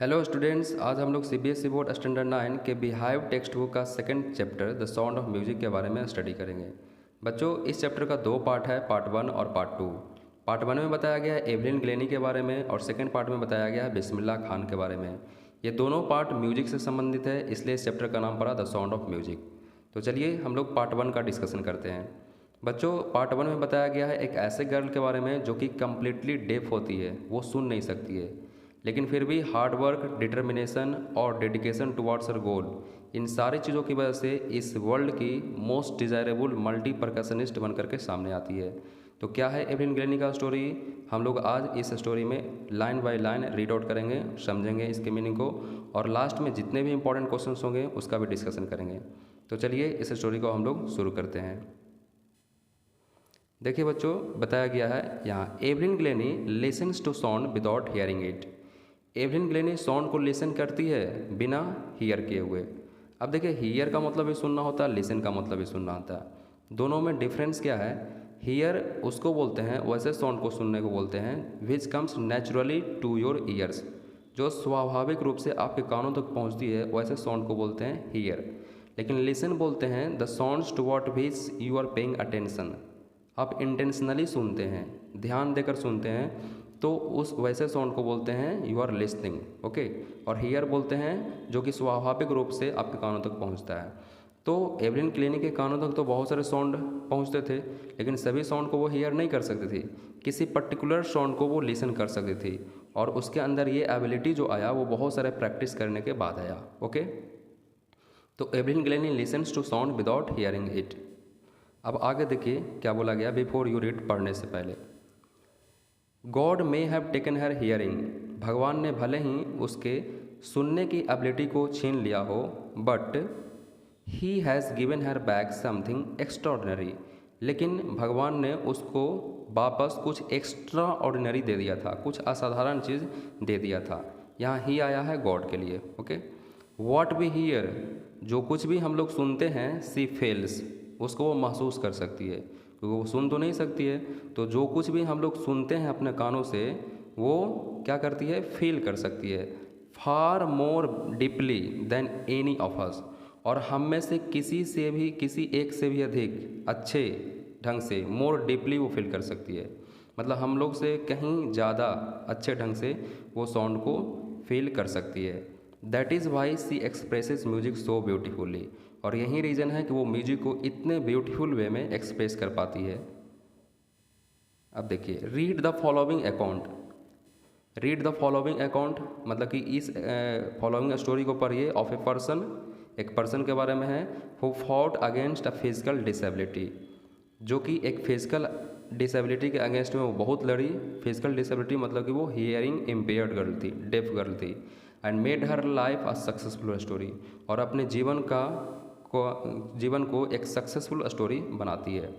Hello students, आज हम लोग सीबीएसई बोर्ड स्टैंडर्ड 9 के बिहाइव टेक्स्ट बुक का second chapter the sound of music के बारे में स्टडी करेंगे। बच्चों, इस चैप्टर का दो पार्ट है, पार्ट 1 और पार्ट 2। पार्ट 1 में बताया गया है एवलिन ग्लेनी के बारे में और सेकंड पार्ट में बताया गया है बिस्मिल्लाह खान के बारे में। ये दोनों पार्ट म्यूजिक से संबंधित है, इसलिए इस चैप्टर का नाम पड़ा द साउंड ऑफ म्यूजिक। तो चलिए हम लोग पार्ट 1 का डिस्कशन करते हैं। बच्चों, पार्ट 1 में बताया गया है एक ऐसे गर्ल के बारे में जो कि कम्प्लीटली डेफ होती है, वो सुन नहीं सकती है, लेकिन फिर भी हार्ड वर्क, डिटर्मिनेशन और डेडिकेशन टुवर्ड्स हर गोल, इन सारी चीज़ों की वजह से इस वर्ल्ड की मोस्ट डिज़ायरेबल मल्टी परकशनिस्ट बनकर के सामने आती है। तो क्या है एवलिन ग्लेनी का स्टोरी, हम लोग आज इस स्टोरी में line by line read out करेंगे, समझेंगे इसके मीनिंग को, और लास्ट में जितने भी इंपॉर्टेंट क्वेश्चंस होंगे उसका भी डिस्कशन करेंगे। तो चलिए इस स्टोरी को हम लोग शुरू करते हैं। देखिए बच्चों, बताया गया है यहाँ Evelyn Glennie listens to sound without hearing it. Evelyn Glennie sound को लिसन करती है बिना हियर किए हुए। अब देखिए, हियर का मतलब भी सुनना होता है, लिसन का मतलब भी सुनना होता है। दोनों में डिफरेंस क्या है? हियर उसको बोलते हैं, वैसे साउंड को सुनने को बोलते हैं which comes naturally to your ears, जो स्वाभाविक रूप से आपके कानों तक पहुंचती है, वैसे साउंड को बोलते हैं हियर। लेकिन लिसन बोलते हैं the sounds to what which you are paying attention, आप इंटेंशनली सुनते हैं, ध्यान देकर सुनते हैं, तो उस वैसे साउंड को बोलते हैं यू आर लिसनिंग। ओके, और हियर बोलते हैं जो कि स्वाभाविक रूप से आपके कानों तक पहुंचता है। तो एवलिन ग्लेनी के कानों तक तो बहुत सारे साउंड पहुंचते थे, लेकिन सभी साउंड को वो हियर नहीं कर सकती थी, किसी पर्टिकुलर साउंड को वो लिसन कर सकती थी, और उसके अंदर ये एबिलिटी जो आया वो बहुत सारे प्रैक्टिस करने के बाद आया। ओके, तो Evelyn Glennie listens to sound without hearing it. अब आगे देखिए क्या बोला गया बिफोर यू रीड, पढ़ने से पहले। God may have taken her hearing, भगवान ने भले ही उसके सुनने की एबिलिटी को छीन लिया हो, but he has given her back something extraordinary, लेकिन भगवान ने उसको वापस कुछ एक्स्ट्रा ऑर्डिनरी दे दिया था, कुछ असाधारण चीज़ दे दिया था। यहाँ ही आया है गॉड के लिए। ओके, वॉट वी हियर, जो कुछ भी हम लोग सुनते हैं, सी फेल्स, उसको वो महसूस कर सकती है, क्योंकि वो सुन तो नहीं सकती है। तो जो कुछ भी हम लोग सुनते हैं अपने कानों से, वो क्या करती है? फील कर सकती है, far more deeply than any of us, और हम में से किसी से भी, किसी एक से भी अधिक अच्छे ढंग से, मोर डीपली वो फील कर सकती है, मतलब हम लोग से कहीं ज़्यादा अच्छे ढंग से वो साउंड को फील कर सकती है। That is why she expresses music so beautifully, और यही रीज़न है कि वो म्यूजिक को इतने ब्यूटीफुल वे में एक्सप्रेस कर पाती है। अब देखिए, read the following account. Read the following account मतलब कि इस फॉलोइंग स्टोरी को पढ़िए ऑफ ए पर्सन, एक पर्सन के बारे में है, who fought against a physical disability, जो कि एक फिजिकल डिसेबिलिटी के अगेंस्ट में वो बहुत लड़ी। फिजिकल डिसेबिलिटी मतलब कि वो हियरिंग इम्पेयर्ड गर्ल थी, डेफ गर्ल थी, and made her life a successful story, और अपने जीवन को एक सक्सेसफुल स्टोरी बनाती है,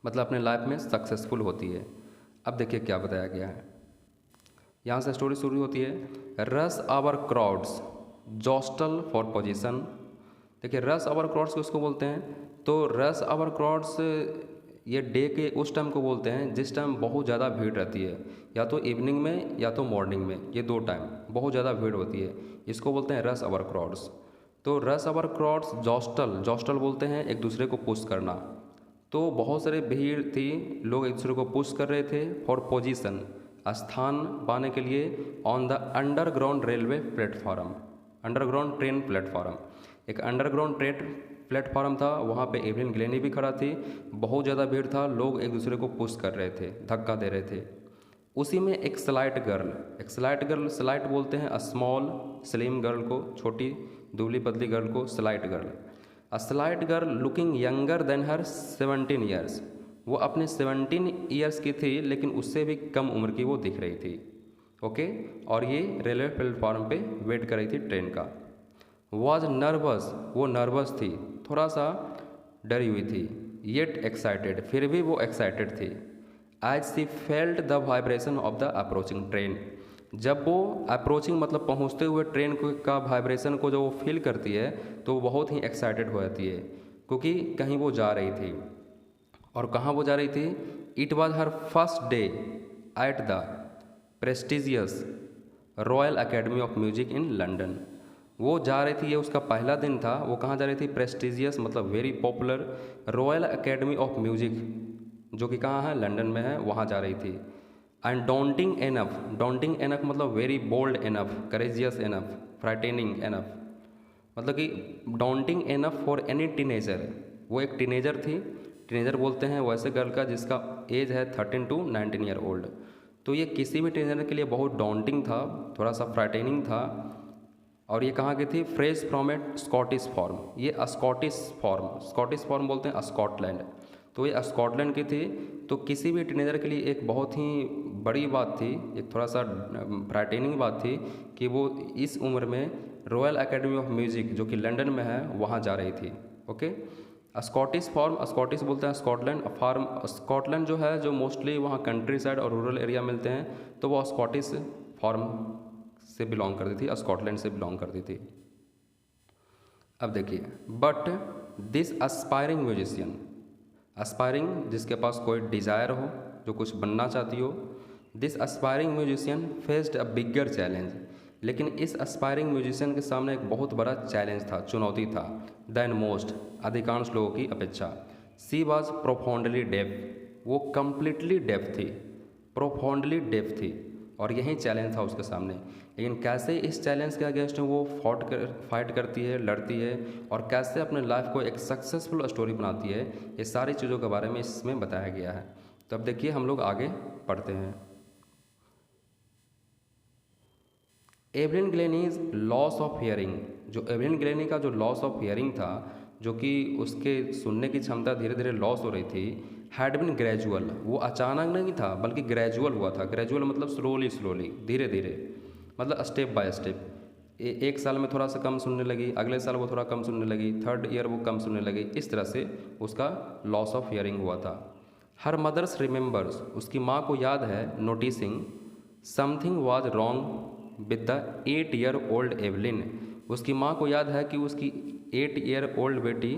मतलब अपने लाइफ में सक्सेसफुल होती है। अब देखिए क्या बताया गया है, यहाँ से स्टोरी शुरू होती है। Rush hour crowds jostle for position. देखिए, रस आवर क्राउड्स किसको बोलते हैं? तो रस आवर क्राउड्स ये डे के उस टाइम को बोलते हैं जिस टाइम बहुत ज़्यादा भीड़ रहती है, या तो इवनिंग में या तो मॉर्निंग में, ये दो टाइम बहुत ज़्यादा भीड़ होती है, इसको बोलते हैं रस आवर क्राउड्स। तो रस आवर क्राउड्स जॉस्टल, जॉस्टल बोलते हैं एक दूसरे को पुश करना। तो बहुत सारे भीड़ थी, लोग एक दूसरे को पुश कर रहे थे फॉर पोजीशन, स्थान पाने के लिए, on the underground railway platform, underground train platform, एक अंडरग्राउंड ट्रेन प्लेटफॉर्म था, वहाँ पे एवलिन ग्लेनी भी खड़ा थी, बहुत ज़्यादा भीड़ था, लोग एक दूसरे को पुश कर रहे थे, धक्का दे रहे थे। उसी में एक स्लाइट गर्ल, एक स्लाइट गर्ल, स्लाइट बोलते हैं अ स्मॉल स्लिम गर्ल को, छोटी दुबली पतली गर्ल को slight girl. A slight girl looking younger than her 17 years, वो अपने 17 ईयर्स की थी, लेकिन उससे भी कम उम्र की वो दिख रही थी। ओके, और ये रेलवे प्लेटफॉर्म पे वेट कर रही थी ट्रेन का। वॉज नर्वस, वो नर्वस थी, थोड़ा सा डरी हुई थी, येट एक्साइटेड, फिर भी वो एक्साइटेड थी। As she felt the vibration of the approaching train, जब वो अप्रोचिंग मतलब पहुंचते हुए ट्रेन का वाइब्रेशन को जो वो फील करती है, तो वो बहुत ही एक्साइटेड हो जाती है, क्योंकि कहीं वो जा रही थी। और कहाँ वो जा रही थी? It was her first day at the prestigious royal Academy of music in London. वो जा रही थी, ये उसका पहला दिन था। वो कहाँ जा रही थी? प्रेस्टिजियस मतलब very popular royal Academy of Music, जो कि कहाँ है? लंदन में है, वहाँ जा रही थी। And daunting enough, daunting enough मतलब very bold enough, courageous enough, frightening enough, मतलब कि daunting enough for any teenager. वो एक टीनेजर थी, टीनेजर बोलते हैं वैसे गर्ल का जिसका एज है 13 टू 19 ईयर ओल्ड। तो ये किसी भी टीनेजर के लिए बहुत डॉन्टिंग था, थोड़ा सा फ्राइटेनिंग था। और ये कहाँ की थी? Fresh from A Scottish form, ये स्कॉटिश फॉर्म बोलते हैं स्कॉटलैंड। तो ये स्कॉटलैंड की थी। तो किसी भी टीनेजर के लिए एक बहुत ही बड़ी बात थी, एक थोड़ा सा फ्राइटेनिंग बात थी कि वो इस उम्र में रॉयल एकेडमी ऑफ म्यूजिक जो कि लंदन में है वहाँ जा रही थी। ओके, स्कॉटिश फॉर्म, स्कॉटिश बोलते हैं स्कॉटलैंड, फार्म स्कॉटलैंड जो है, जो मोस्टली वहाँ कंट्री साइड और रूरल एरिया मिलते हैं, तो वो स्कॉटिश फॉर्म से बिलोंग करती थी, स्कॉटलैंड से बिलोंग करती थी। अब देखिए, but this aspiring musician, aspiring जिसके पास कोई डिज़ायर हो, जो कुछ बनना चाहती हो, this aspiring musician faced a bigger challenge. लेकिन इस एस्पायरिंग म्यूजिशियन के सामने एक बहुत बड़ा चैलेंज था, चुनौती था, देन मोस्ट, अधिकांश लोगों की अपेक्षा। सी वॉज प्रोफाउंडली डेफ, वो कम्प्लीटली डेफ थी, प्रोफाउंडली डेफ थी, और यही चैलेंज था उसके सामने। लेकिन कैसे इस चैलेंज के अगेंस्ट वो फाइट करती है, लड़ती है, और कैसे अपने लाइफ को एक सक्सेसफुल स्टोरी बनाती है, ये सारी चीज़ों के बारे में इसमें बताया गया है। तो अब देखिए हम लोग आगे पढ़ते हैं। एवलिन ग्लेनीज लॉस ऑफ हियरिंग, जो एवलिन ग्लेनी का जो लॉस ऑफ हियरिंग था, जो कि उसके सुनने की क्षमता धीरे धीरे लॉस हो रही थी, हैड बिन ग्रेजुअल, वो अचानक नहीं था बल्कि ग्रेजुअल हुआ था। ग्रेजुअल मतलब स्लोली, धीरे धीरे, मतलब स्टेप बाय स्टेप। एक साल में थोड़ा सा कम सुनने लगी, अगले साल वो थोड़ा कम सुनने लगी, थर्ड ईयर वो कम सुनने लगी, इस तरह से उसका लॉस ऑफ हियरिंग हुआ था। हर मदर्स रिमेंबर्स, उसकी माँ को याद है, noticing something was wrong with the 8 year old Evelyn, उसकी माँ को याद है कि उसकी 8 ईयर ओल्ड बेटी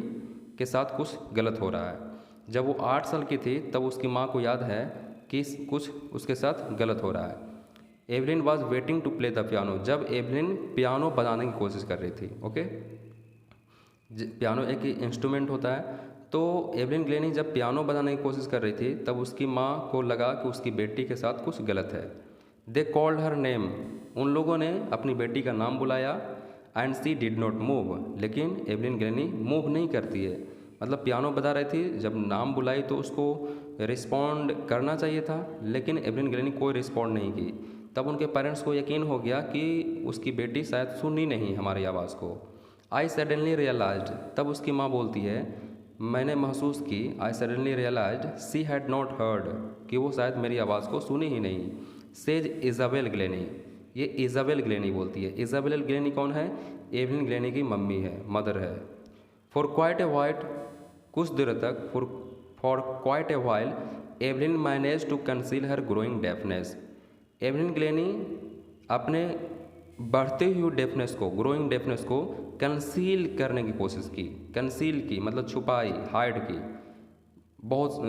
के साथ कुछ गलत हो रहा है। जब वो 8 साल की थी तब उसकी माँ को याद है कि कुछ उसके साथ गलत हो रहा है। Evelyn was waiting to play the piano, जब एवलिन पियानो बजाने की कोशिश कर रही थी। ओके, पियानो एक इंस्ट्रूमेंट होता है। तो एवलिन ग्लेनी जब पियानो बजाने की कोशिश कर रही थी तब उसकी माँ को लगा कि उसकी बेटी के साथ कुछ गलत है। दे कॉल्ड हर नेम, उन लोगों ने अपनी बेटी का नाम बुलाया, and she did not move, लेकिन एवलिन ग्लेनी मूव नहीं करती है। मतलब पियानो बजा रही थी, जब नाम बुलाई तो उसको रिस्पॉन्ड करना चाहिए था, लेकिन एवलिन ग्लेनी कोई रिस्पॉन्ड नहीं की। तब उनके पेरेंट्स को यकीन हो गया कि उसकी बेटी शायद सुनी नहीं हमारी आवाज़ को। आई सडनली रियलाइज्ड, तब उसकी माँ बोलती है, मैंने महसूस की, I suddenly realised she had not heard, कि वो शायद मेरी आवाज़ को सुनी ही नहीं। सेज इज़ाबेल ग्लेनी, ये इज़ाबेल ग्लेनी बोलती है। इज़ाबेल ग्लेनी कौन है? एवलिन ग्लेनी की मम्मी है, मदर है। फॉर क्वाइट ए वाइट, कुछ देर तक, for quite a while Evelyn manage to conceal her growing deafness, Evelyn Glennie अपने बढ़ते हुए डेफनेस को, ग्रोइंग डेफनेस को कंसील करने की कोशिश की। कंसील की मतलब छुपाई, हाइड की, बहुत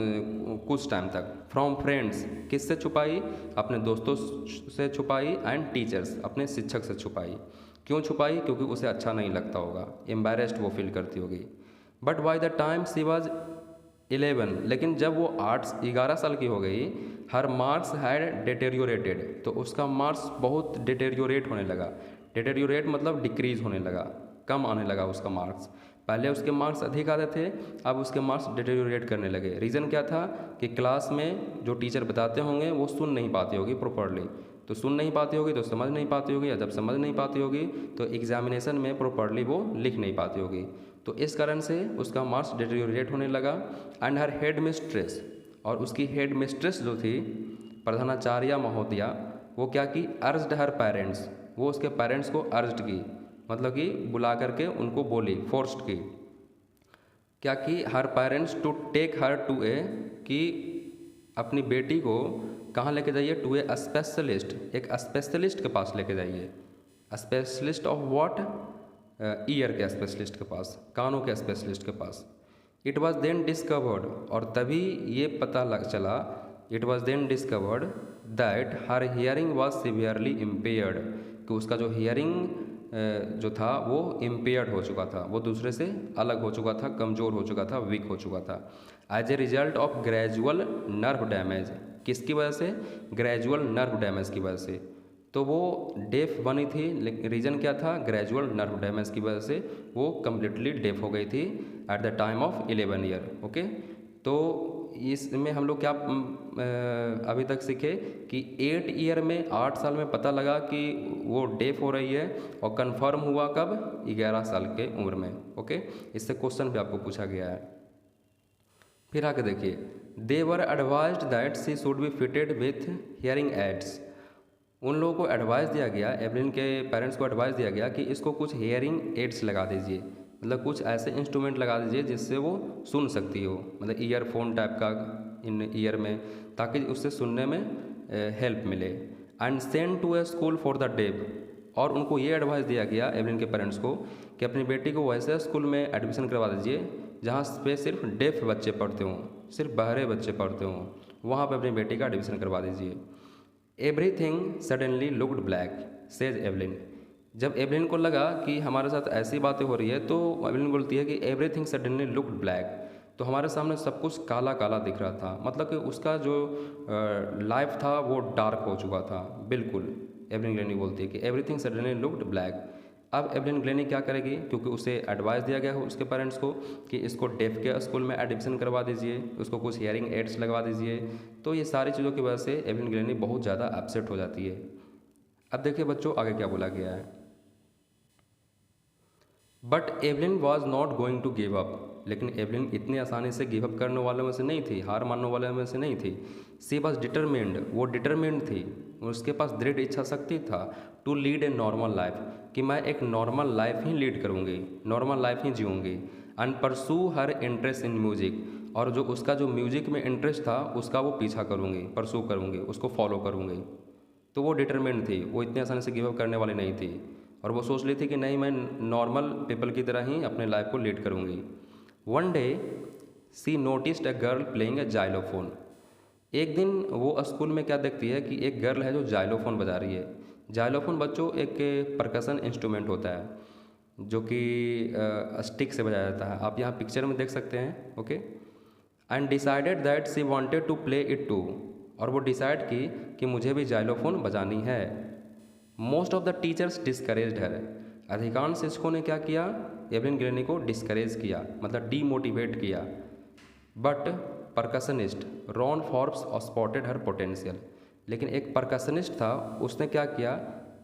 कुछ टाइम तक। फ्रॉम फ्रेंड्स, किससे छुपाई? अपने दोस्तों से छुपाई, एंड टीचर्स, अपने शिक्षक से छुपाई। क्यों छुपाई? क्योंकि उसे अच्छा नहीं लगता होगा, एम्बेरेस्ड वो फील करती होगी। But by the time she was 11, लेकिन जब वो 11 साल की हो गई, हर मार्क्स हैड डिटेरियोरेटेड, तो उसका मार्क्स बहुत डिटेरियोरेट होने लगा। डिटेरियोरेट मतलब डिक्रीज होने लगा, कम आने लगा उसका मार्क्स। पहले उसके मार्क्स अधिक आते थे, अब उसके मार्क्स डिटेरियोरेट करने लगे। रीज़न क्या था कि क्लास में जो टीचर बताते होंगे वो सुन नहीं पाती होगी प्रॉपरली, तो सुन नहीं पाती होगी तो समझ नहीं पाती होगी, या जब समझ नहीं पाती होगी तो एग्जामिनेशन में प्रॉपरली वो लिख नहीं पाती होगी। तो इस कारण से उसका मार्क्स डिटेरियोरेट होने लगा। एंड हर हेड मिस्ट्रेस, और उसकी हेड मिस्ट्रेस जो थी, प्रधानाचार्य महोदया, वो क्या की? अर्ज्ड हर पेरेंट्स, वो उसके पेरेंट्स को अर्ज्ड की, मतलब कि बुला करके उनको बोली, फोर्स्ड की। क्या कि her parents to take her to a, कि अपनी बेटी को कहाँ लेके जाइए? टू ए स्पेशलिस्ट, एक स्पेशलिस्ट के पास लेके जाइए। Specialist of what? ईयर के स्पेशलिस्ट के पास, कानों के स्पेशलिस्ट के पास। इट वॉज देन डिस्कवर्ड, और तभी ये पता लग चला, it was then discovered that her hearing was severely impaired, कि उसका जो हियरिंग जो था वो इम्पेयर्ड हो चुका था, वो दूसरे से अलग हो चुका था, कमज़ोर हो चुका था, वीक हो चुका था। As a result of gradual nerve damage, किसकी वजह से? ग्रेजुअल नर्व डैमेज की वजह से। तो वो डेफ बनी थी, लेकिन रीज़न क्या था? ग्रेजुअल नर्व डैमेज की वजह से वो कम्प्लीटली डेफ हो गई थी at the time of 11 year. Okay, तो इसमें हम लोग क्या अभी तक सीखे कि 8 ईयर में, 8 साल में पता लगा कि वो डेफ हो रही है, और कंफर्म हुआ कब? 11 साल के उम्र में। ओके, इससे क्वेश्चन भी आपको पूछा गया है। फिर आके देखिए, they were advised that she should be fitted with hearing aids. उन लोगों को एडवाइस दिया गया, एवलिन के पेरेंट्स को एडवाइस दिया गया कि इसको कुछ हियरिंग एड्स लगा दीजिए, मतलब कुछ ऐसे इंस्ट्रूमेंट लगा दीजिए जिससे वो सुन सकती हो, मतलब ईयरफोन टाइप का इन ईयर में, ताकि उससे सुनने में हेल्प मिले। And send to a school for the deaf, और उनको ये एडवाइस दिया गया एवलिन के पेरेंट्स को कि अपनी बेटी को वैसे स्कूल में एडमिशन करवा दीजिए जहाँ पे सिर्फ डेफ बच्चे पढ़ते हों, सिर्फ बहरे बच्चे पढ़ते हों, वहाँ पे अपनी बेटी का एडमिशन करवा दीजिए। Everything suddenly looked black, says Evelyn. जब एवलिन को लगा कि हमारे साथ ऐसी बातें हो रही है, तो एवलिन बोलती है कि एवरीथिंग सडनली लुक्ड ब्लैक, तो हमारे सामने सब कुछ काला काला दिख रहा था, मतलब कि उसका जो लाइफ था वो डार्क हो चुका था बिल्कुल। एवलिन ग्लेनी बोलती है कि एवरीथिंग सडनली लुक्ड ब्लैक। अब एवलिन ग्लेनी क्या करेगी, क्योंकि उसे एडवाइस दिया गया है उसके पेरेंट्स को कि इसको डेफ के स्कूल में एडमिशन करवा दीजिए, उसको कुछ हियरिंग एड्स लगवा दीजिए, तो ये सारी चीज़ों की वजह से एवलिन ग्लेनी बहुत ज़्यादा अपसेट हो जाती है। अब देखिए बच्चों, आगे क्या बोला गया है। But Evelyn was not going to give up, लेकिन एवलिन इतनी आसानी से गिव अप करने वालों में से नहीं थी, हार मानने वाले में से नहीं थी। सी वॉज डिटरमिन्ड, वो डिटरमिन्ड थी, उसके पास दृढ़ इच्छा शक्ति था to lead a normal life, कि मैं एक नॉर्मल लाइफ ही लीड करूँगी, नॉर्मल लाइफ ही जीऊँगी। And pursue her interest in music, और जो उसका जो म्यूजिक में इंटरेस्ट था उसका वो पीछा करूँगी, परसू करूँगी, उसको फॉलो करूँगी। तो वो डिटरमिन्ड थी, वो इतनी आसानी से गिव अप करने वाली नहीं थी, और वो सोच ली थी कि नहीं, मैं नॉर्मल पीपल की तरह ही अपने लाइफ को लीड करूँगी। One day she noticed a girl playing a xylophone. एक दिन वो स्कूल में क्या देखती है कि एक गर्ल है जो जाइलोफोन बजा रही है। जाइलोफोन बच्चों एक परकसन इंस्ट्रूमेंट होता है जो कि स्टिक से बजाया जाता है, आप यहाँ पिक्चर में देख सकते हैं। Okay, and decided that she wanted to play it too, और वो डिसाइड की कि मुझे भी जाइलोफोन बजानी है। Most of the teachers discouraged her, अधिकांश शिक्षकों ने क्या किया, एवलिन ग्लेनी को डिस्करेज किया, मतलब डीमोटिवेट किया। But percussionist Ron Forbes spotted her potential, लेकिन एक परकशनिस्ट था, उसने क्या किया,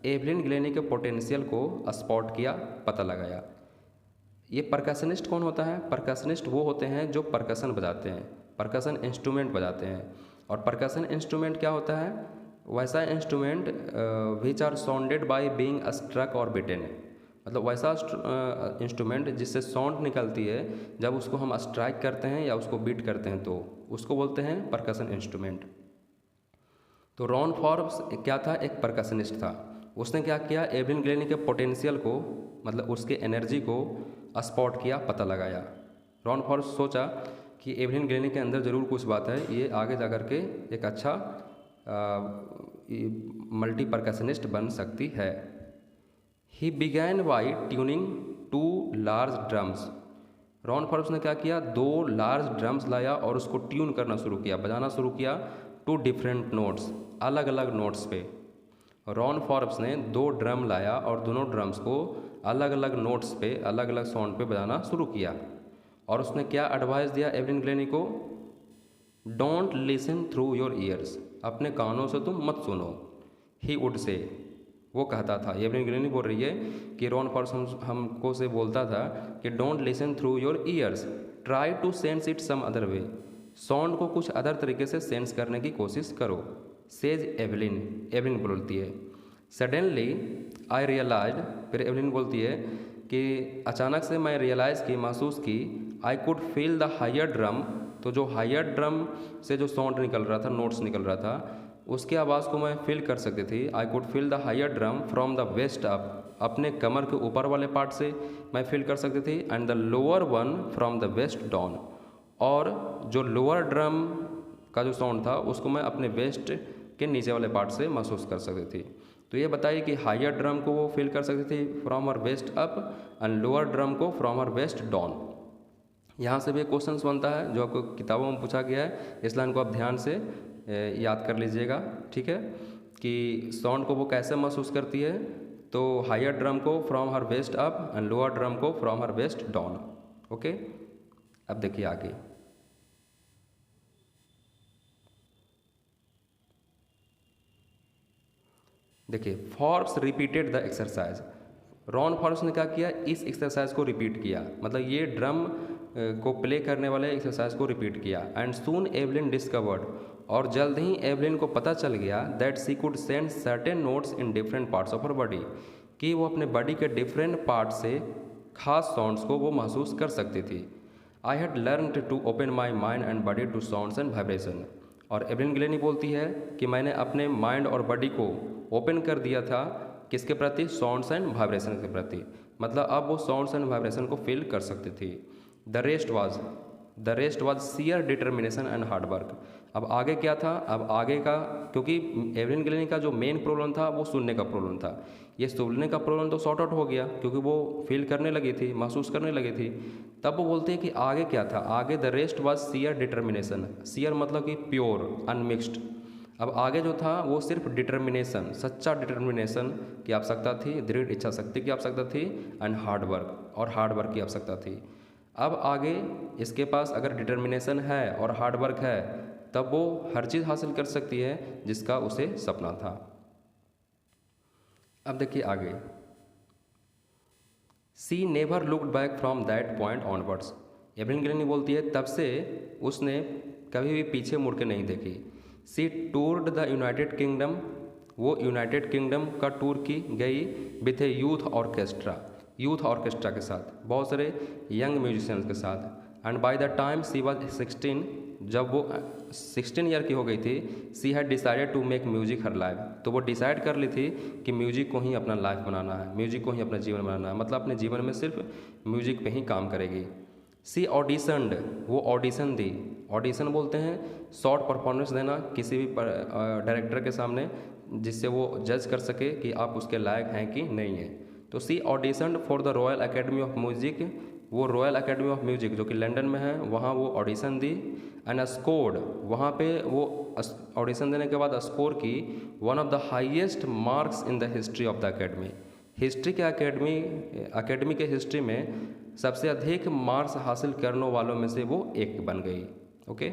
एवलिन ग्लेनी के पोटेंशियल को स्पॉट किया, पता लगाया। ये परकशनिस्ट कौन होता है? परकशनिस्ट वो होते हैं जो परकशन बजाते हैं, परकशन इंस्ट्रूमेंट बजाते हैं। और परकशन इंस्ट्रूमेंट क्या होता है? वैसा instrument which are sounded by being struck or beaten, मतलब वैसा इंस्ट्रूमेंट जिससे साउंड निकलती है जब उसको हम स्ट्राइक करते हैं या उसको बीट करते हैं, तो उसको बोलते हैं परकशन इंस्ट्रूमेंट। तो रॉन फॉर्ब्स क्या था? एक परकशनिस्ट था। उसने क्या किया, एवलिन ग्लेनी के पोटेंशियल को, मतलब उसके एनर्जी को स्पॉट किया, पता लगाया। रॉन फॉर्ब्स सोचा कि एवलिन ग्लेनी के अंदर ज़रूर कुछ बात है, ये आगे जा कर के एक अच्छा मल्टी परकशनिस्ट बन सकती है। He began by tuning 2 large drums. Ron Forbes ने क्या किया, 2 लार्ज ड्रम्स लाया और उसको ट्यून करना शुरू किया, बजाना शुरू किया, 2 डिफरेंट नोट्स, अलग अलग नोट्स पे। रॉन फॉर्ब्स ने 2 ड्रम लाया और दोनों ड्रम्स को अलग अलग नोट्स पे, अलग अलग साउंड पे बजाना शुरू किया। और उसने क्या एडवाइस दिया एवलिन ग्लेनी को, don't listen through your years, अपने कानों से तुम मत सुनो। ही वुड से, वो कहता था, एवलिन ग्लेनी बोल रही है कि रॉन फॉर्ब्स हमको से बोलता था कि don't listen through your ears, try to sense it some other way, sound को कुछ अदर तरीके से सेंस करने की कोशिश करो। सेज एवलिन, एवलिन बोलती है। सडनली आई रियलाइज्ड, फिर एवलिन बोलती है कि अचानक से मैं रियलाइज़ की, महसूस की, I could feel the higher drum, तो जो हायर ड्रम से जो साउंड निकल रहा था, नोट्स निकल रहा था, उसकी आवाज़ को मैं फील कर सकती थी। I could feel the higher drum from the waist up, अपने कमर के ऊपर वाले पार्ट से मैं फील कर सकती थी, and the lower one from the waist down, और जो लोअर ड्रम का जो साउंड था उसको मैं अपने वेस्ट के नीचे वाले पार्ट से महसूस कर सकती थी। तो ये बताइए कि हायर ड्रम को वो फील कर सकती थी from her waist up and lower drum को फ्रॉम हर वेस्ट डाउन। यहाँ से भी एक क्वेश्चन बनता है जो आपको किताबों में पूछा गया है, इस लाइन को आप ध्यान से याद कर लीजिएगा, ठीक है, कि साउंड को वो कैसे महसूस करती है। तो हायर ड्रम को from her waist up and lower drum को from her waist down. Okay, अब देखिए आगे। देखिए Forbes repeated the exercise. Ron Forbes ने क्या किया, इस एक्सरसाइज को रिपीट किया, मतलब ये ड्रम को प्ले करने वाले एक्सरसाइज को रिपीट किया। एंड सून एवलिन डिस्कवर्ड, और जल्द ही एवलिन को पता चल गया that she could send certain notes in different parts of her body, कि वो अपने बॉडी के डिफरेंट पार्ट से खास साउंड्स को वो महसूस कर सकती थी। I had learn to open my mind and body to sounds and vibration. और एवलिन ग्लेनी बोलती है कि मैंने अपने माइंड और बॉडी को ओपन कर दिया था किसके प्रति, साउंड्स एंड वाइब्रेशन के प्रति, मतलब अब वो साउंड्स एंड वाइब्रेशन को फील कर सकती थी। The rest was sheer determination and hard work. अब आगे क्या था, अब आगे का, क्योंकि एवलिन ग्लेनी का जो मेन प्रॉब्लम था वो सुनने का प्रॉब्लम था, ये सुनने का प्रॉब्लम तो सॉर्ट आउट हो गया क्योंकि वो फील करने लगी थी, महसूस करने लगी थी। तब वो बोलते हैं कि आगे क्या था, आगे the rest was sheer determination. Sheer मतलब कि प्योर अनमिक्स्ड। अब आगे जो था वो सिर्फ डिटर्मिनेशन, सच्चा डिटर्मिनेशन की आवश्यकता थी, दृढ़ इच्छा शक्ति की आवश्यकता थी, एंड हार्ड वर्क, और हार्ड वर्क की आवश्यकता थी। अब आगे इसके पास अगर डिटर्मिनेशन है और हार्ड वर्क है तब वो हर चीज़ हासिल कर सकती है जिसका उसे सपना था। अब देखिए आगे। She never looked back from that point onwards. Evelyn Glennie बोलती है तब से उसने कभी भी पीछे मुड़ के नहीं देखी। सी टूर्ड द यूनाइटेड किंगडम, वो यूनाइटेड किंगडम का टूर की गई विथ ए यूथ ऑर्केस्ट्रा के साथ, बहुत सारे यंग म्यूजिशियंस के साथ। And by the time she was 16, जब वो 16 ईयर की हो गई थी, she had decided to make music her life. तो वो डिसाइड कर ली थी कि म्यूजिक को ही अपना लाइफ बनाना है, म्यूजिक को ही अपना जीवन बनाना है, मतलब अपने जीवन में सिर्फ म्यूजिक पे ही काम करेगी। सी ऑडिशनड, वो ऑडिशन दी। ऑडिशन बोलते हैं शॉर्ट परफॉर्मेंस देना किसी भी डायरेक्टर के सामने, जिससे वो जज कर सके कि आप उसके लायक हैं कि नहीं है। तो she audition for the Royal Academy of Music, वो रॉयल एकेडमी ऑफ म्यूजिक जो कि लंदन में है वहाँ वो ऑडिशन दी। एंड स्कोर्ड, वहाँ पे वो ऑडिशन देने के बाद स्कोर की one of the highest marks in the history of the academy. History के एकेडमी के हिस्ट्री में सबसे अधिक मार्क्स हासिल करने वालों में से वो एक बन गई। Okay.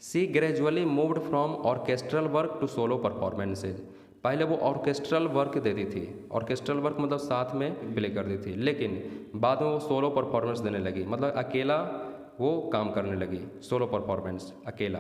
She gradually moved from orchestral work to solo performances. पहले वो ऑर्केस्ट्रल वर्क देती थी, ऑर्केस्ट्रल वर्क मतलब साथ में प्ले करती थी, लेकिन बाद में वो सोलो परफॉर्मेंस देने लगी, मतलब अकेला वो काम करने लगी, सोलो परफॉर्मेंस अकेला।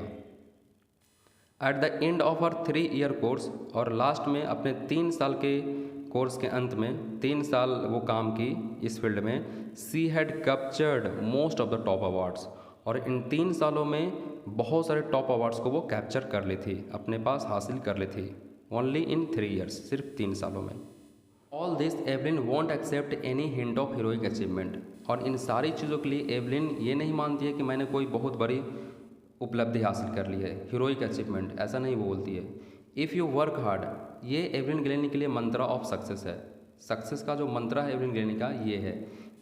At the end of her 3 year course, और लास्ट में अपने 3 साल के कोर्स के अंत में 3 साल वो काम की इस फील्ड में, she had captured most of the top awards. और इन 3 सालों में बहुत सारे टॉप अवार्ड्स को वो कैप्चर कर ली थी, अपने पास हासिल कर ली थी। ओनली इन 3 ईयर्स, सिर्फ 3 सालों में। All this Evelyn won't accept any hint of heroic achievement. और इन सारी चीज़ों के लिए एवलिन ये नहीं मानती है कि मैंने कोई बहुत बड़ी उपलब्धि हासिल कर ली है, हीरोइक अचीवमेंट, ऐसा नहीं बोलती है। इफ़ यू वर्क हार्ड, ये एवलिन ग्लेनी के लिए मंत्रा ऑफ सक्सेस है। सक्सेस का जो मंत्रा है एवलिन ग्लेनी का ये है,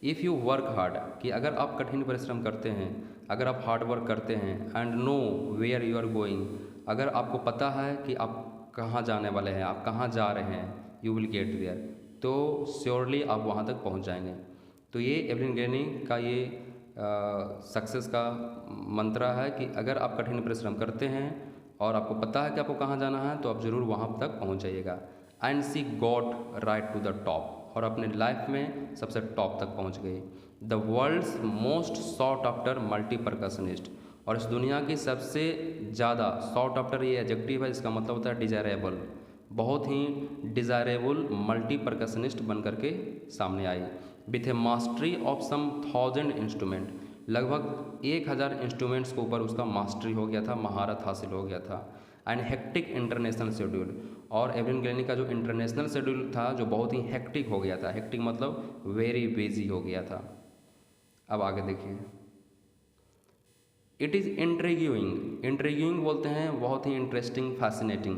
इफ़ यू वर्क हार्ड, कि अगर आप कठिन परिश्रम करते हैं, अगर आप हार्ड वर्क करते हैं, and know where you are going, अगर आपको पता है कि आप कहाँ जाने वाले हैं, आप कहाँ जा रहे हैं, यू विल गेट देयर, तो श्योरली आप वहाँ तक पहुँच जाएंगे। तो ये एवलिन ग्लेनी का ये सक्सेस का मंत्रा है कि अगर आप कठिन परिश्रम करते हैं और आपको पता है कि आपको कहाँ जाना है तो आप ज़रूर वहाँ तक पहुँच जाइएगा। And she got right to the top, और अपने लाइफ में सबसे टॉप तक पहुँच गई। The world's most sought after multi percussionist, और इस दुनिया की सबसे ज़्यादा सॉट आफ्टर, ये एडजेक्टिव है, इसका मतलब होता है डिज़ायरेबल, बहुत ही डिज़ायरेबल मल्टी परकशनिस्ट बन करके सामने आई। With a mastery of some 1000 instrument, लगभग 1000 इंस्ट्रूमेंट्स के ऊपर उसका मास्टरी हो गया था, महारत हासिल हो गया था। एंड हेक्टिक इंटरनेशनल शेड्यूल, और एवलिन ग्लेनी का जो इंटरनेशनल शेड्यूल था जो बहुत ही हेक्टिक हो गया था, हेक्टिक मतलब वेरी बिजी हो गया था। अब आगे देखिए। इट इज़ इंट्रिग्यूइंग, इंट्रिग्यूइंग बोलते हैं बहुत ही interesting, fascinating.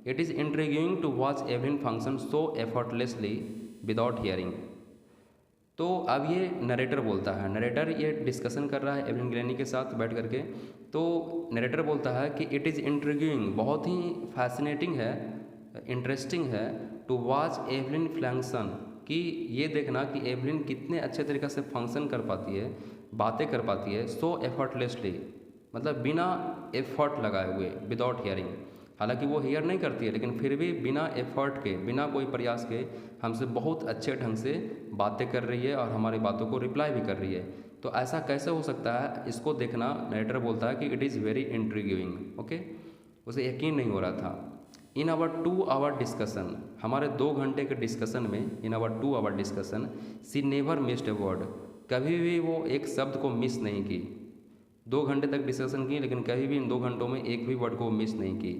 It is intriguing to watch everyone function so effortlessly without hearing. तो अब ये नरेटर बोलता है, नरेटर ये डिस्कशन कर रहा है एवलिन ग्लैनी के साथ बैठ करके। तो नरेटर बोलता है कि इट इज़ इंट्रिग्यूइंग, बहुत ही फैसिनेटिंग है, इंटरेस्टिंग है, टू वॉच एवलिन फंक्शन, कि ये देखना कि एवलिन कितने अच्छे तरीक़े से फंक्शन कर पाती है, बातें कर पाती है, सो एफर्टलेसली, मतलब बिना एफर्ट लगाए हुए, विदाउट हियरिंग। हालांकि वो हियर नहीं करती है, लेकिन फिर भी बिना एफर्ट के, बिना कोई प्रयास के हमसे बहुत अच्छे ढंग से बातें कर रही है और हमारी बातों को रिप्लाई भी कर रही है। तो ऐसा कैसे हो सकता है, इसको देखना नरेटर बोलता है कि इट इज़ वेरी इंट्रिग्यूइंग। ओके, उसे यकीन नहीं हो रहा था। इन आवर 2 आवर डिस्कशन, हमारे 2 घंटे के डिस्कशन में, in our 2 hour discussion, she never missed a word, कभी भी वो एक शब्द को मिस नहीं की। 2 घंटे तक डिस्कशन की, लेकिन कभी भी इन 2 घंटों में एक भी वर्ड को मिस नहीं की।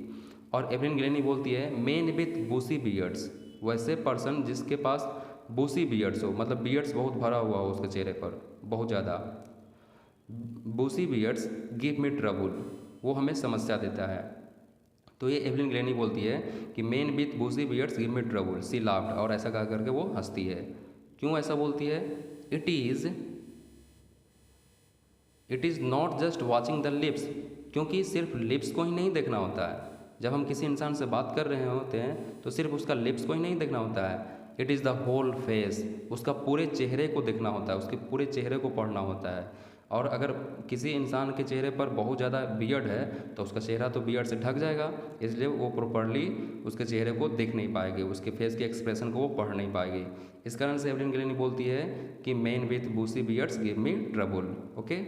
और एवलिन ग्लैनी बोलती है मैन विथ बूसी बियर्ड्स, वैसे पर्सन जिसके पास बूसी बियर्ड्स हो, मतलब बियर्ड्स बहुत भरा हुआ हो उसके चेहरे पर बहुत ज़्यादा, Bussy beards give me trouble, वो हमें समस्या देता है। तो ये एवलिन ग्लैनी बोलती है कि man with bushy beards give me trouble, she laughed, और ऐसा कह करके वो हंसती है। क्यों ऐसा बोलती है? It is not just watching the lips, क्योंकि सिर्फ लिप्स को ही नहीं देखना होता है। जब हम किसी इंसान से बात कर रहे होते हैं तो सिर्फ उसका लिप्स को ही नहीं देखना होता है, it is the whole face, उसका पूरे चेहरे को देखना होता है, उसके पूरे चेहरे को पढ़ना होता है। और अगर किसी इंसान के चेहरे पर बहुत ज़्यादा बियर्ड है तो उसका चेहरा तो बियर्ड से ढक जाएगा, इसलिए वो प्रॉपरली उसके चेहरे को देख नहीं पाएगी, उसके फेस के एक्सप्रेशन को वो पढ़ नहीं पाएगी। इस कारण से एवलिन ग्लैनी बोलती है कि man with bushy beards give me trouble. Okay,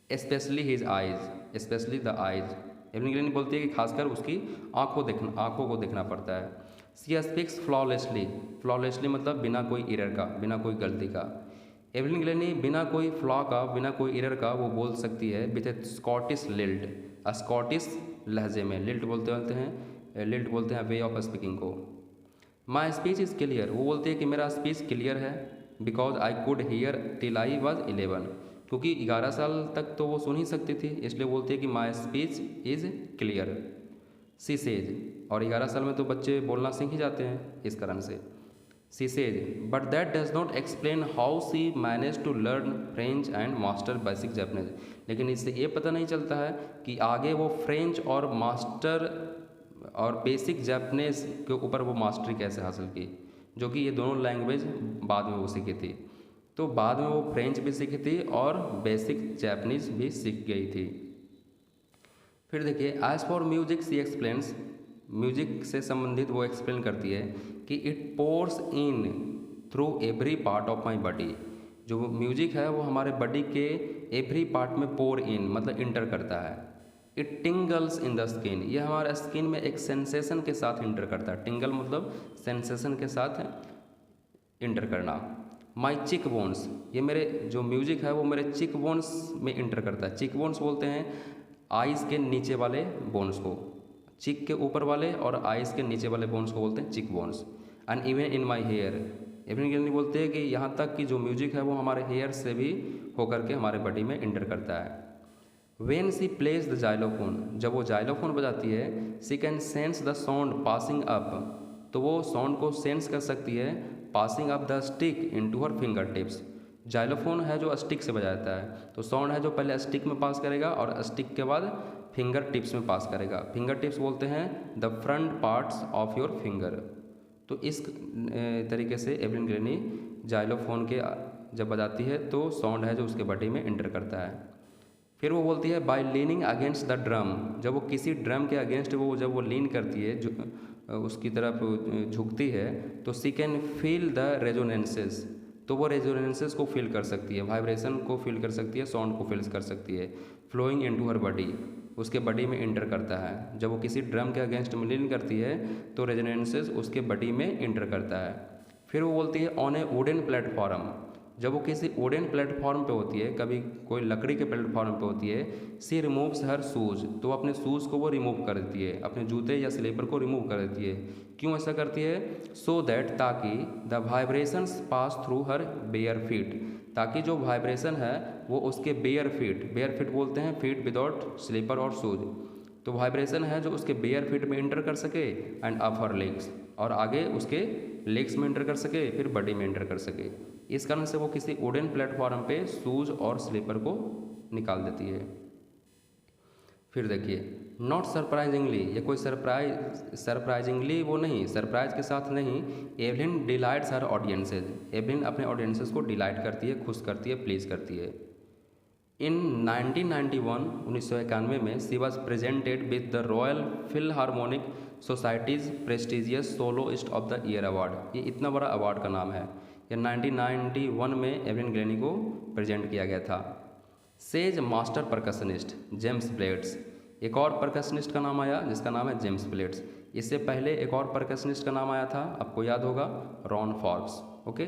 specially his eyes, specially the eyes, Evelyn Glennie बोलती है कि खासकर उसकी आँखों को देखना पड़ता है। सी स्पीक्स फ्लॉलेसली, फ्लॉलेसली मतलब बिना कोई एरर का, बिना कोई गलती का। एवलिन ग्लैनी बिना कोई फ्लॉ का, बिना कोई एरर का वो बोल सकती है with A Scottish lilt, Scottish लहजे में, लिल्ट बोलते हैं वे ऑफ स्पीकिंग को। माई स्पीच इज़ क्लियर, वो बोलती है कि मेरा स्पीच क्लियर है, because I could hear till I was 11, क्योंकि 11 साल तक तो वो सुन ही सकती थी, इसलिए बोलती है कि my speech is clear, she says, और 11 साल में तो बच्चे बोलना सीख ही जाते हैं, इस कारण से। She says but that does not explain how she manage to learn French and master basic Japanese, लेकिन इससे ये पता नहीं चलता है कि आगे वो फ्रेंच और मास्टर और बेसिक जापानीज के ऊपर वो मास्टरी कैसे हासिल की, जो कि ये दोनों लैंग्वेज बाद में वो सीखी थी। तो बाद में वो फ्रेंच भी सीखी थी और बेसिक जापानीज भी सीख गई थी। फिर देखिए, as for music she explains, music से संबंधित वो एक्सप्लेन करती है कि it pours in through every part of my body, जो म्यूजिक है वो हमारे बॉडी के एवरी पार्ट में पोर इन मतलब इंटर करता है। इट टिंगल्स इन द स्किन, ये हमारे स्किन में एक सेंसेशन के साथ इंटर करता है, टिंगल मतलब सेंसेशन के साथ इंटर करना। माई चिक बोन्स, ये मेरे जो म्यूजिक है वो मेरे चिक बोन्स में इंटर करता है। चिक बोन्स बोलते हैं आइज़ के नीचे वाले बोन्स को, चिक के ऊपर वाले और आइज़ के नीचे वाले बोन्स को बोलते हैं cheek bones. And even in my hair, Evelyn Glennie बोलते हैं कि यहाँ तक कि जो म्यूजिक है वो हमारे हेयर से भी होकर के हमारे बॉडी में इंटर करता है। When she plays the xylophone, जब वो जाइलोफोन बजाती है, she can sense the sound passing up, तो वो साउंड को सेंस कर सकती है passing up the stick into her fingertips. Xylophone है जो स्टिक से बजाता है, तो साउंड है जो पहले स्टिक में पास करेगा और स्टिक के बाद फिंगर टिप्स में पास करेगा। फिंगर टिप्स बोलते हैं the front parts of your finger. तो इस तरीके से एवलिन ग्लैनी जाइलोफोन के जब बजाती है तो साउंड है जो उसके बॉडी में इंटर करता है। फिर वो बोलती है by leaning against the drum, जब वो किसी ड्रम के अगेंस्ट जब वो लीन करती है, जो उसकी तरफ झुकती है, तो सी कैन फील द रेजोनेंसेस, तो वो रेजोनेंसेस को फील कर सकती है, वाइब्रेशन को फील कर सकती है, साउंड को फील कर सकती है। फ्लोइंग इनटू हर बॉडी, उसके बॉडी में इंटर करता है। जब वो किसी ड्रम के अगेंस्ट में लीन करती है तो रेजोनेंसेस उसके बॉडी में इंटर करता है। फिर वो बोलती है ऑन ए वुडन प्लेटफॉर्म, जब वो किसी वुडन प्लेटफॉर्म पे होती है, कभी कोई लकड़ी के प्लेटफॉर्म पे होती है, सी रिमूव्स हर शूज़, तो अपने शूज़ को वो रिमूव कर देती है, अपने जूते या स्लीपर को रिमूव कर देती है। क्यों ऐसा करती है? सो दैट, ताकि the vibrations pass through her bare feet, ताकि जो वाइब्रेशन है वो उसके बेयर फीट बोलते हैं फीट विदाउट स्लीपर और शूज, तो वाइब्रेशन है जो उसके बेयर फीट में इंटर कर सके एंड अपर लेग्स, और आगे उसके लेग्स में इंटर कर सके, फिर बॉडी में इंटर कर सके। इस कारण से वो किसी वुडन प्लेटफॉर्म पे शूज़ और स्लीपर को निकाल देती है। फिर देखिए नॉट सरप्राइजिंगली, ये कोई सरप्राइजिंगली वो नहीं, सरप्राइज के साथ नहीं, एवलिन डिलाइट्स हर ऑडियंसेज, एवलिन अपने ऑडियंसेस को डिलाइट करती है, खुश करती है, प्लीज़ करती है। इन 1991 में she was presented with the Royal Philharmonic Society's prestigious soloist of the year award. ये इतना बड़ा अवार्ड का नाम है। ये 1991 में एवलिन ग्लेनी को प्रेजेंट किया गया था। Says master percussionist James blades, एक और परकशनिस्ट का नाम आया जिसका नाम है जेम्स ब्लेड्स। इससे पहले एक और परकशनिस्ट का नाम आया था, आपको याद होगा, रॉन फॉर्ब्स। ओके,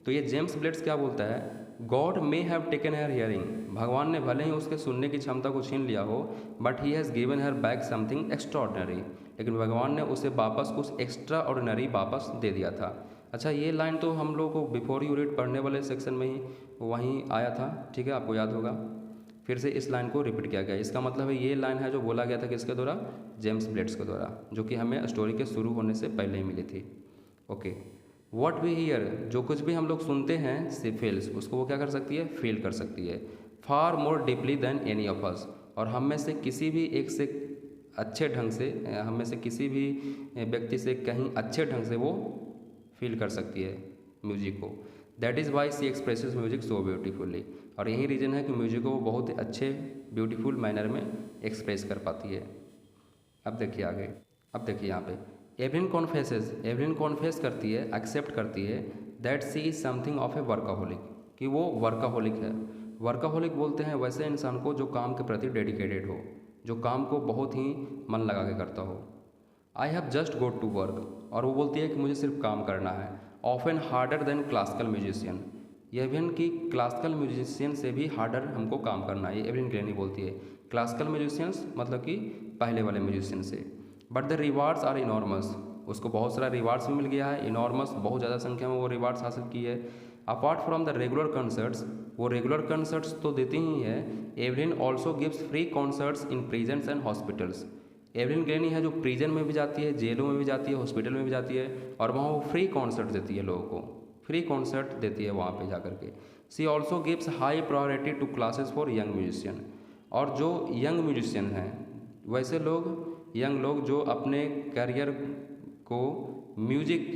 तो ये जेम्स ब्लेड्स क्या बोलता है, God may have taken her hearing, भगवान ने भले ही उसके सुनने की क्षमता को छीन लिया हो, but he has given her back something extraordinary, लेकिन भगवान ने उसे वापस कुछ एक्स्ट्रा ऑर्डिनरी वापस दे दिया था। अच्छा, ये लाइन तो हम लोग को बिफोर यू रीड पढ़ने वाले सेक्शन में ही वहीं आया था, ठीक है, आपको याद होगा। फिर से इस लाइन को रिपीट किया गया। इसका मतलब है ये लाइन है जो बोला गया था किसके द्वारा, जेम्स ब्लेड्स के द्वारा, जो कि हमें स्टोरी के शुरू होने से पहले ही मिली थी। ओके, व्हाट वी हियर, जो कुछ भी हम लोग सुनते हैं, सी फील्स, उसको वो क्या कर सकती है, फील कर सकती है, far more deeply than any of us, और हम में से किसी भी एक से अच्छे ढंग से, हम में से किसी भी व्यक्ति से कहीं अच्छे ढंग से वो फील कर सकती है म्यूजिक को। That is why she expresses music so beautifully, और यही रीज़न है कि म्यूजिक को वो बहुत ही अच्छे ब्यूटीफुल मैनर में एक्सप्रेस कर पाती है। अब देखिए आगे, अब देखिए यहाँ पे एवलिन कॉन्फेसेस, एवलिन कॉन्फेस करती है, एक्सेप्ट करती है that she is something of a workaholic, कि वो वर्काहोलिक है। वर्काहोलिक बोलते हैं वैसे इंसान को जो काम के प्रति डेडिकेटेड हो, जो काम को बहुत ही मन लगा के करता हो। I have just go to work, और वो बोलती है कि मुझे सिर्फ काम करना है। Often harder than classical musician, Evelyn की क्लासिकल म्यूजिशियन से भी हार्डर हमको काम करना है, ये एवलिन ग्लेनी बोलती है। क्लासिकल म्यूजिशियंस मतलब कि पहले वाले म्यूजिशियन से। But the rewards are enormous, उसको बहुत सारा रिवार्ड्स भी मिल गया है, इनॉर्मस, बहुत ज़्यादा संख्या में वो रिवार्ड्स हासिल की है। Apart from the regular concerts, वो रेगुलर कंसर्ट्स तो देती ही है, Evelyn also gives free concerts in prisons and hospitals. Evelyn Glennie है जो प्रिजन में भी जाती है, जेलों में भी जाती है, हॉस्पिटल में भी जाती है, और वहाँ वो फ्री कॉन्सर्ट देती है, लोगों को फ्री कॉन्सर्ट देती है वहाँ पे जा कर के। She also gives high priority to classes for young musician, और जो यंग म्यूजिशियन हैं, वैसे लोग, यंग लोग जो अपने करियर को म्यूजिक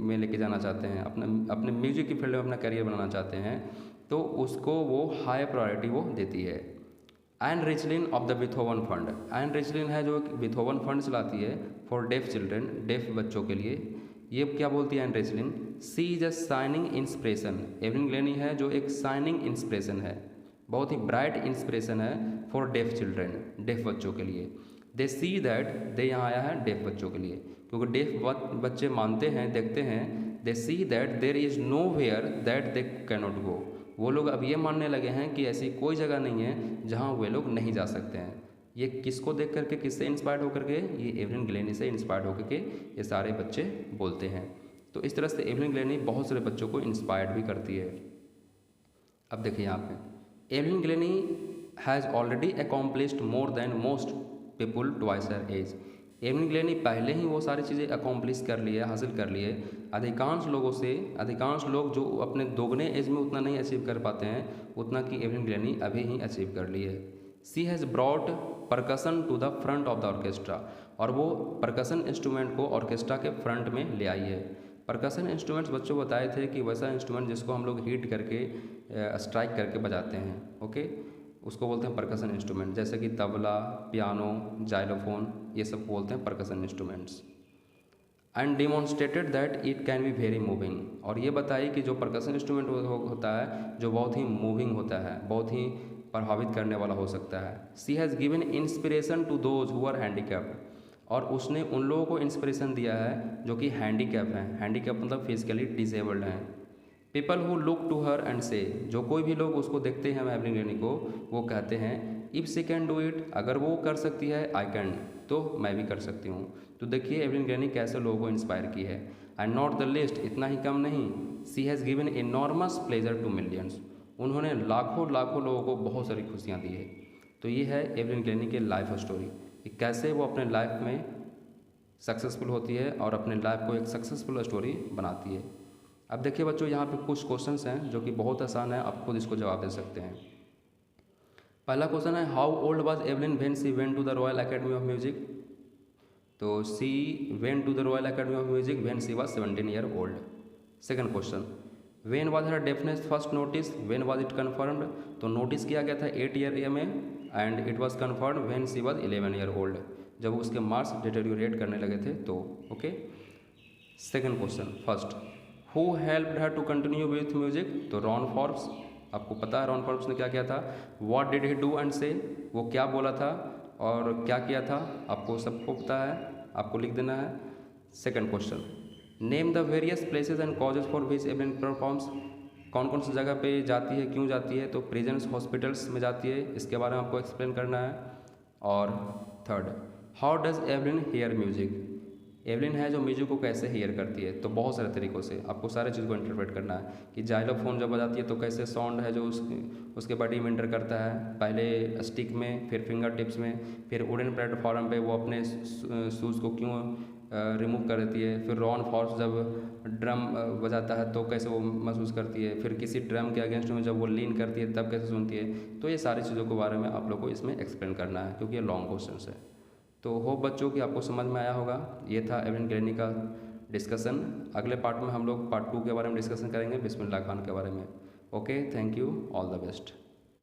में लेके जाना चाहते हैं, अपने म्यूजिक की फील्ड में अपना करियर बनाना चाहते हैं, तो उसको वो हाई प्रायोरिटी वो देती है। Ann Richlin of the Beethoven Fund, Ann Richlin है जो बीथोवन फंड चलाती है फॉर डेफ चिल्ड्रन, डेफ बच्चों के लिए। ये क्या बोलती है Ann Richlin, she is a shining inspiration, Evelyn Glennie है जो एक शाइनिंग इंस्पिरेशन है, बहुत ही ब्राइट इंस्पिरेशन है फॉर डेफ चिल्ड्रन, डेफ बच्चों के लिए। दे सी दैट, दे यहाँ आया है डेफ बच्चों के लिए, क्योंकि डेफ बच्चे मानते हैं, देखते हैं, they see that there is nowhere that they cannot go, वो लोग अब ये मानने लगे हैं कि ऐसी कोई जगह नहीं है जहाँ वे लोग नहीं जा सकते हैं। ये किसको देख करके, किससे इंस्पायर्ड होकर के, ये एवलिन ग्लेनी से इंस्पायर्ड होकर के ये सारे बच्चे बोलते हैं। तो इस तरह से एवलिन ग्लेनी बहुत सारे बच्चों को इंस्पायर्ड भी करती है। अब देखिए यहाँ पे Evelyn Glennie has already accomplished more than most people twice her age, Evelyn Glennie पहले ही वो सारी चीज़ें अकॉम्प्लिश कर ली है, हासिल कर ली है अधिकांश लोगों से। अधिकांश लोग जो अपने दोगुने एज में उतना नहीं अचीव कर पाते हैं, उतना कि एवलिन ग्लेनी अभी ही अचीव कर ली है। She has brought percussion to the front of the orchestra, और वो परकसन इंस्ट्रूमेंट को ऑर्केस्ट्रा के फ्रंट में ले आई है। परकसन इंस्ट्रूमेंट्स बच्चों बताए थे कि वैसा इंस्ट्रूमेंट जिसको हम लोग हीट करके स्ट्राइक करके बजाते हैं, ओके, उसको बोलते हैं परकसन इंस्ट्रूमेंट, जैसे कि तबला, पियानो, जाइलोफोन, ये सब बोलते हैं परकसन instruments. And demonstrated that it can be very moving, और ये बताई कि जो परकसन इंस्ट्रूमेंट होता है जो बहुत ही मूविंग होता है, बहुत ही प्रभावित करने वाला हो सकता है। She has given inspiration to those who are handicapped, और उसने उन लोगों को इंस्पिरेशन दिया है जो कि हैंडीकैप हैं, हैंडीकैप मतलब फिजिकली डिसेबल्ड हैं। People who look to her and say, जो कोई भी लोग उसको देखते हैं एवलिन ग्लेनी को, वो कहते हैं if she can do it, अगर वो कर सकती है, आई कैन, तो मैं भी कर सकती हूँ। तो देखिए एवलिन ग्लेनी कैसे लोगों को इंस्पायर की है। एंड नॉट द लिस्ट, इतना ही कम नहीं, she has given enormous pleasure to millions, उन्होंने लाखों लाखों लोगों को बहुत सारी खुशियाँ दी है। तो ये है एवलिन ग्लेनी के लाइफ स्टोरी। कि कैसे वो अपने लाइफ में सक्सेसफुल होती है और अपने लाइफ को एक सक्सेसफुल स्टोरी बनाती है। अब देखिए बच्चों, यहाँ पे कुछ क्वेश्चंस हैं जो कि बहुत आसान है, आप खुद इसको जवाब दे सकते हैं। पहला क्वेश्चन है, how old was Evelyn when she went to the Royal Academy of Music. तो she went to the Royal Academy of Music when she was 17 year old. Second question, when was her deafness first notice, when was it confirmed. तो notice किया गया था 8 year में and it was confirmed when she was 11 year old, जब उसके marks deteriorate करने लगे थे तो। Okay. Second question, first, who helped her to continue with music. तो रॉन फॉर्ब्स, आपको पता है रॉन फॉर्ब्स ने क्या किया था। What did he do and say, वो क्या बोला था और क्या किया था, आपको सबको पता है, आपको लिख देना है। Second question, name the various places and causes for which Evelyn performs. कौन कौन सी जगह पे जाती है, क्यों जाती है। तो प्रिजन्स, हॉस्पिटल्स में जाती है, इसके बारे में आपको एक्सप्लेन करना है। और third, how does Evelyn hear music. Evelyn है जो म्यूजिक को कैसे हेयर करती है। तो बहुत सारे तरीक़ों से आपको सारे चीज़ को इंटरप्रेट करना है कि जाइलोफोन जब बजाती है तो कैसे साउंड है जो उसके बॉडी में इंटर करता है, पहले स्टिक में, फिर फिंगर टिप्स में, फिर वुडन प्लेटफॉर्म पे वो अपने शूज़ को क्यों रिमूव कर देती है, फिर रॉन फॉर्ब्स जब ड्रम बजाता है तो कैसे वो महसूस करती है, फिर किसी ड्रम के अगेंस्ट में जब वो लीन करती है तब कैसे सुनती है। तो ये सारी चीज़ों के बारे में आप लोग को इसमें एक्सप्लेन करना है क्योंकि ये लॉन्ग क्वेश्चन है। तो होप बच्चों कि आपको समझ में आया होगा। ये था एवलिन ग्लैनी का डिस्कशन। अगले पार्ट में हम लोग पार्ट 2 के बारे में डिस्कशन करेंगे, बिस्मिल्लाह खान के बारे में। Okay, thank you, all the best.